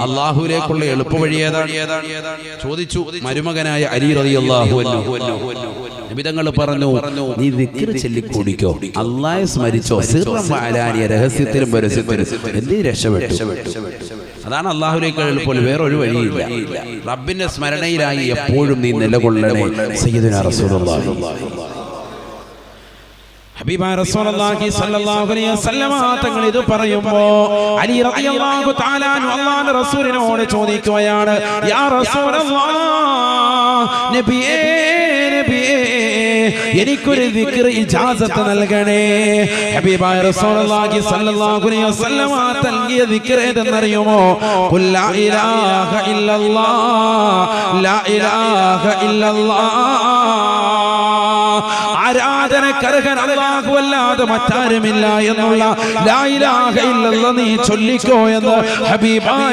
അല്ലാഹുവിലേക്കുള്ള എളുപ്പവഴി ഏതാണ്? ചോദിച്ചു മരുമകനായ അലി റളിയല്ലാഹു അൻഹു. നബി തങ്ങൾ പറഞ്ഞു, നീ ദിക്ർ ചൊല്ലിക്കൂടിക്കോ, അല്ലാഹയെ സ്മരിച്ചോ, സിർറൻ വഅലാനിയ, രഹസ്യത്തിലും പരസ്യത്തിലും, എന്നീ രക്ഷപ്പെട്ടു. അതാണ് അല്ലാഹുവിലേക്ക് എളുപ്പം, വേറൊരു വഴിയില്ല. റബ്ബിന്റെ സ്മരണയിലായി എപ്പോഴും നീ നിലകൊള്ളണേ. സയ്യിദുനാ റസൂലുള്ളാഹി ഹബീബായ റസൂലുള്ളാഹി സ്വല്ലല്ലാഹു അലൈഹി വസല്ലം തങ്ങൾ ഇത് പറയുമ്പോൾ അലി റളിയല്ലാഹു തആല അൻഹു അല്ലാഹുവിന്റെ റസൂലിനോട് ചോദിക്കുകയാണ്, യാ റസൂലല്ലാഹ്, നബിയേ നബിയേ, എനിക്കൊരു ദിക്ർ ഇജാസത്ത് നൽകണേ. ഹബീബായ റസൂലുള്ളാഹി സ്വല്ലല്ലാഹു അലൈഹി വസല്ലം നൽകിയ ദിക്ർ ഏതെന്നറിയുമോ? ഖുൽ ലാ ഇലാഹ ഇല്ലല്ലാഹ്, ലാ ഇലാഹ ഇല്ലല്ലാഹ്. ആരാധനക്കർഹൻ അല്ലാഹുവല്ലാതെ മറ്റാരുമില്ല എന്നുള്ള ലാ ഇലാഹ ഇല്ലല്ലാഹ് നീ ചൊല്ലിക്കോ എന്ന് ഹബീബായ